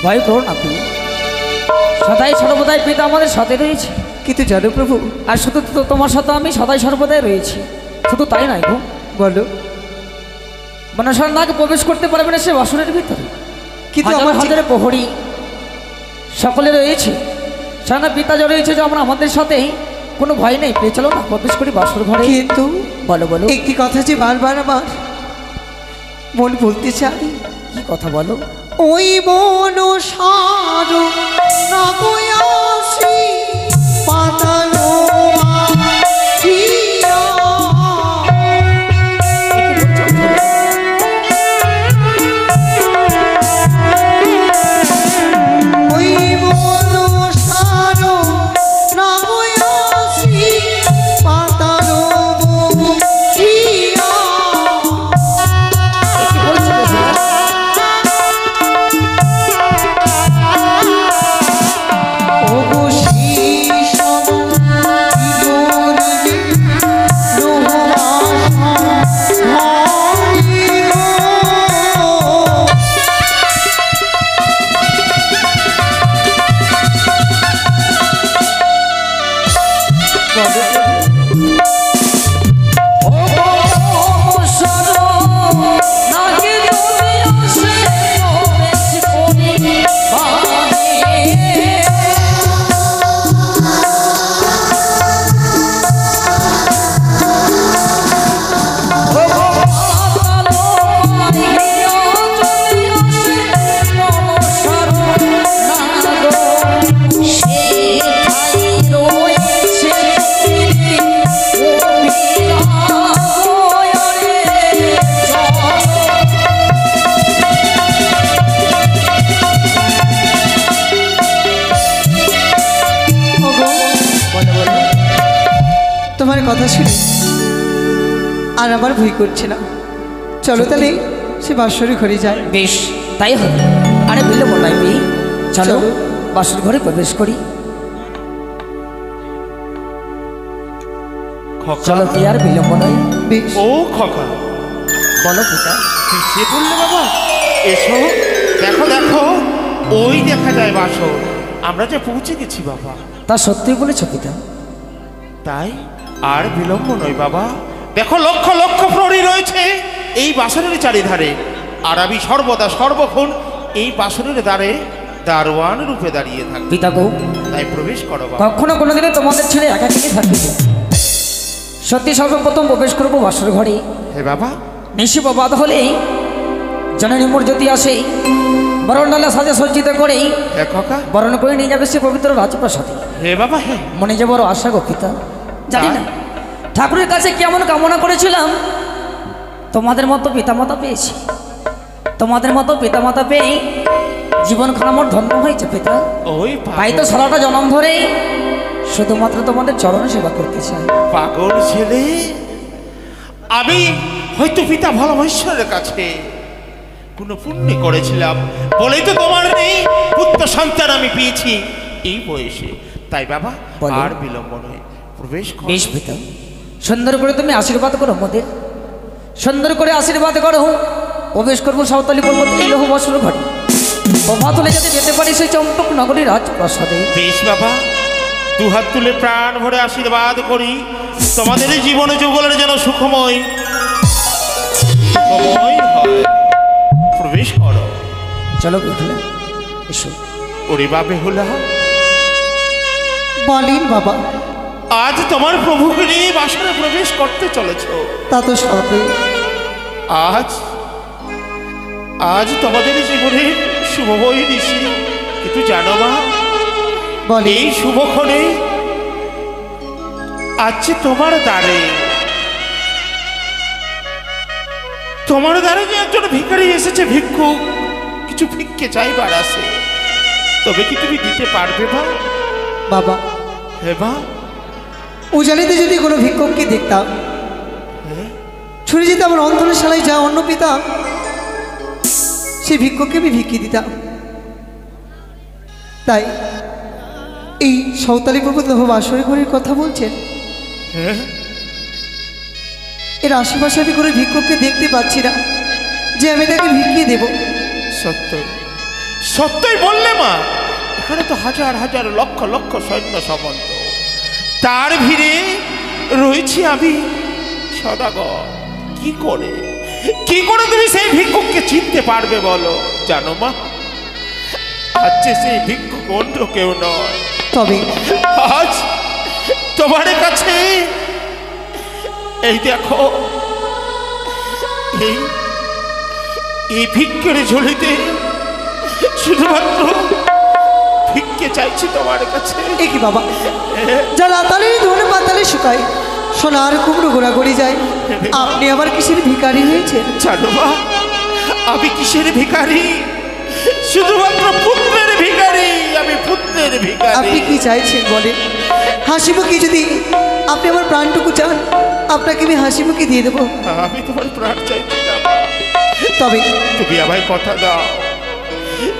ভয় করো না তুমি, সদাই সর্বদাই পিতা আমাদের সাথে রয়েছে। কিন্তু জানো প্রভু, আর শুধু তো তোমার সাথে আমি সদাই সর্বদাই রয়েছি। শুধু তাই নয় গো, বলো মনসার নাগ প্রবেশ করতে পারবে না সে বাসনের ভিতরে। কিন্তু আমার আমার হাজারে প্রহরী সকলে রয়েছে, সারা পিতা রয়েছে যে আমরা আমাদের সাথে কোনো ভয় নেই, পেয়ে চলো না প্রবেশ করি বাসর ঘরে। কিন্তু বলো বলো, একটি কথা যে বারবার আমার মন বলতে চাই। কি কথা বলো? ওই মন সারো না গয়াসি পাতালো মাটিয়া, ওই মন সারো না গয়াসি পাতালো মাটিয়া। তোমার কথা শুনে আর আমার ভয় করছে না। চলো তাহলে সে বাসরে ঘরে যায়। বেশ, তাই হবে। আরে বিলম্ব নয় পেয়ে চলো চলো। বাসর ঘরে প্রবেশ করি। চলো কি আর বিলম্ব নয়। বেশ। ও খোকা, বলো পিতা। সে বললে বাবা, এসো, দেখো দেখো, ওই দেখা যায় বাসর। আমরা যে পৌঁছে গেছি বাবা। তা সত্যি বলেছ পিতা। তাই আর বিলম্ব নয় বাবা। দেখো লক্ষ লক্ষ প্রহরী রয়েছে এই বাসরের চারিধারে, আর আমি সর্বদা সর্বক্ষণ এই বাসরের দ্বারে দারোয়ান রূপে দাঁড়িয়ে থাকি। পিতা গো, তাই প্রবেশ করো বাবা। কখনো কোনোদিনও তোমাদের ছেড়ে একাকিনী থাকবে না। সত্যি সর্বপ্রথম প্রবেশ করবো বাসর ঘরে। হে বাবা, নিশি বাদ হলেই জননী মোর যদি আসে বরণ ডালা সাজে সজ্জিত করেই হে খোকা, বরণ করে নিয়ে যাবে সে পবিত্র রাজপ্রাসাদে। হে বাবা, হে মনে যে বড় আশা গো পিতা। জানি না ঠাকুরের কাছে কেমন কামনা করেছিলাম, তোমাদের মতো পিতামাতা পেয়েছি। তোমাদের মতো পিতামাতা পেয়ে জীবনখান আমার ধন্য হয়েছে পিতা। ওই তাই তো সারাটা জন্ম ধরেই শুধুমাত্র তোমাদের চরণ সেবা করতে চাই। পাগল ছেলে, আমি হয়তো পিতা ভালোবাসার কাছে কোনো পুণ্য করেছিলাম বলেই তো তোমার নেই পুত্র সন্তান আমি পেয়েছি এই বয়সে। তাই বাবা বলো। আর বিলম্ব নয়, প্রবেশ করো। বেশ পিতা, সুন্দর করে তুমি আশীর্বাদ করো মোদের, সুন্দর করে আশীর্বাদ করো। প্রবেশ করবো সাঁওতালি পর্বত এই লৌহ বসর ঘরে। প্রভাত হলে যাতে যেতে পারি সেই চম্পক নগরী রাজপ্রাসাদে। বেশ বাবা, দুহাত তুলে প্রাণ ভরে আশীর্বাদ করি তোমাদের এই জীবন যুগলের যেন সুখময় সুখময় হয়। প্রবেশ করো। চলো বেহুলা, এসো। ওরে বা বেহুলা, বলেন বাবা। আজ তোমার প্রভুকে নিয়ে বাসরে প্রবেশ করতে চলেছ। তা তো স্বাভাবিক। আজ আজ তোমাদের জীবনের শুভময় ঋষি, কিন্তু জানো মা, বলে এই শুভক্ষণে আজ যে তোমার দ্বারে যে একজন ভিখারি এসেছে, ভিক্ষুক কিছু ভিক্ষে চাইবার আছে, তবে কি তুমি দিতে পারবে মা? বাবা, হে মা, উজানিতে যদি কোনো ভিক্ষুককে দেখতাম, ছুটে যেতে আমার অন্তরশালায় যা অন্য পেতাম, সেই ভিক্ষুককে আমি ভিক্ষি দিতাম। তাই এই সাঁওতালি পর্বত লৌহ বাসরে ঘরের কথা বলছেন, হ্যাঁ এর আশেপাশে আমি কোনো ভিক্ষুককে দেখতে পাচ্ছি না যে আমি তাকে ভিক্ষি দেব। সত্য, সত্যই বললে মা। এখানে তো হাজার হাজার লক্ষ লক্ষ সৈন্য সামন্ত, তার ভিড়ে রয়েছি আমি সদাগর। কি করে তুমি সেই ভিক্ষুককে চিনতে পারবে বলো? জানো মা, আজ সেই ভিক্ষুক অন্য কেউ নয়, তবে আজ তোমার কাছে এই দেখো, এই ভিক্ষের ঝুলিতে শুধুমাত্র ভিক্ষে চাইছি তোমার কাছে। এ কি বাবা, যা রাতালে ধনে পাতালে শুকায়, সোনার কুমড়ো ঘোরাঘুরি যায়, আপনি আবার কিসের ভিখারি হয়েছেন? জানো মা, আমি কিসের ভিখারি? শুধুমাত্র পুত্রের ভিখারি, আমি পুত্রের ভিখারি। আপনি কি চাইছেন বলেন? হাসি মুখে যদি আপনি আমার প্রাণটুকু চান, আপনাকে আমি হাসি মুখে দিয়ে দেবো। আমি তোমার প্রাণ চাইছি না মা। তবে তুমি আমায় কথা দাও,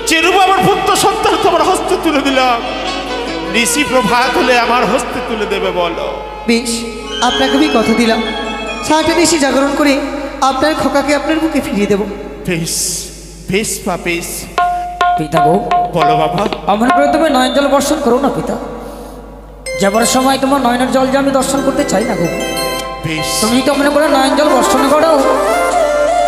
যেরূপ আমার পুত্র সন্তান তোমার হস্তে তুলে দিলাম, ঋষি প্রভাত হলে আমার হস্তে তুলে দেবে বলো? বেশ, আপনাকে আমি কথা দিলাম, সারাটা বেশি জাগরণ করে আপনার খোকাকে আপনার বুকে ফিরিয়ে দেবো। বেশ বেশ বা বেশ। পিতা গো, বলো বাবা। আমার করে তুমি নয়ন জল বর্ষণ করো না পিতা। যাবার সময় তোমার নয়নের জল যে আমি দর্শন করতে চাই না গো। বেশ, তুমি তো মনে করে নয়ন জল বর্ষণ করো,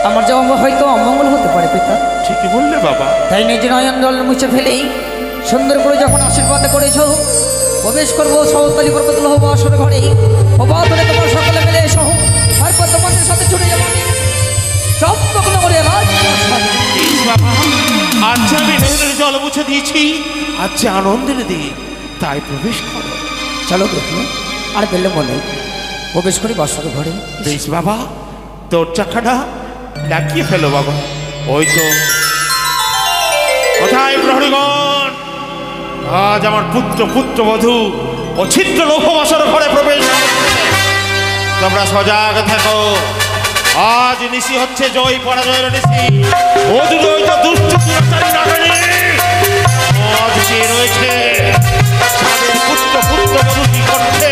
আমার যে হয়তো অমঙ্গল হতে পারে পিতা। ঠিকই বললে বাবা। তাই নিজে নয়ন জল মুছে ফেলেই সুন্দর করে যখন আশীর্বাদ করেছো, প্রবেশ করবো সাঁওতালি পর্বত লৌহ বাসর ঘরে। প্রভাত হলে তোমার সকলে মিলে এসো, তারপর তোমাদের সাথে ছুটে যাবো আমি চম্পক নগরে রাজপ্রাসাদে। বেশ বাবা, আজ যে আমি নয়নের জল মুছে দিয়েছি, আজ যে আনন্দের দিন, তাই প্রবেশ করো। চলো দেখুন, আর বেলে মনে প্রবেশ করি বাসর ঘরে। বেশ বাবা, দরজাখানা ডাকিয়ে ফেলো বাবা। ওই তো, কোথায় প্রহরীগণ? আজ আমার পুত্রবধূ অছিদ্র লৌহ বাসর ঘরে প্রবেশ করছে। তোমরা সজাগ থাকো, আজ নিশি হচ্ছে জয় পরাজয়ের নিশি। অদূরই তো দুষ্ট দুরাচারী নাগিনী আজ যে রয়েছে তাদের পুত্র পুত্রবধূটি করছে।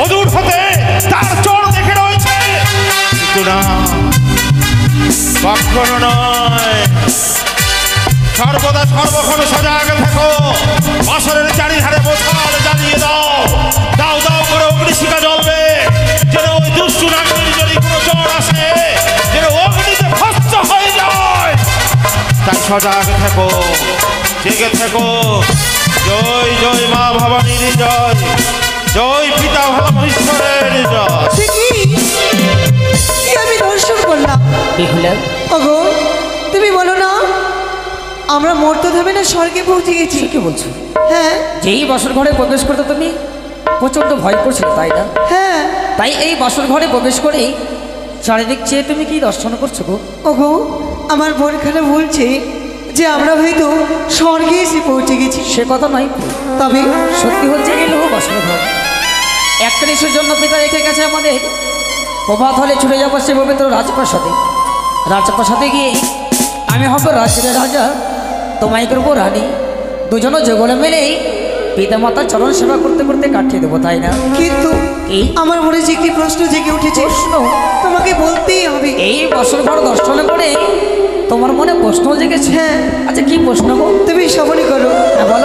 অদূর হতে তার চোর দেখে রয়েছে, কিন্তু না, কখনো নয়। সর্বদা সর্বক্ষণ সজাগ থাকো। বাসরের চারিধারে মশাল জ্বালিয়ে দাও, দাও দাও করে অগ্নিশিখা জ্বলবে, যেন ওই দুষ্টু নাগিনীর যদি কোনো জ্বর আসে যেন অগ্নিতে ভস্ম হয়ে যায়। তাই সজাগ থাকো, জেগে থাকো। জয় জয় মা ভবানীর জয়, জয় পিতা ভগবানের জয়। সে কি আমি দর্শন করলাম? বেহুলা, ওগো, তুমি বলো না আমরা মর্তধামে না স্বর্গে পৌঁছে গেছি? কি বলছো? হ্যাঁ যেই বাসর ঘরে প্রবেশ করতে তুমি প্রচন্ড ভয় করছিলে, তাই না? হ্যাঁ। তাই এই বাসর ঘরে প্রবেশ করেই চারিদিক চেয়ে তুমি কি দর্শন করছো গো? ওগো, আমার বোনখানা বলছে যে আমরা হয়তো স্বর্গে এসে পৌঁছে গেছি। সে কথা নয়, তবে সত্যি হচ্ছে গেল বাসর ঘর একটা নিশুর জন্য পিতা রেখে গেছে আমাদের। প্রভাত হলে ছুটে যাবো সে পবিত্র রাজপ্রাসাদে। রাজপ্রাসাদে গিয়ে আমি হব রাজ্যের রাজা, তোমায় করবো রানী। দুজনে যুগলে মিলেই পিতা মাতার চরণ সেবা করতে করতে কাটিয়ে দেবো, তাই না? কিন্তু এই আমার মনে যে কি প্রশ্ন জেগে উঠেছে, প্রশ্ন তোমাকে বলতেই হবে। এই বাসর ঘর দর্শন করে তোমার মনে প্রশ্ন জেগেছে? হ্যাঁ। আচ্ছা কি প্রশ্ন গো? তুমি শ্রবণই করো। হ্যাঁ, বলো।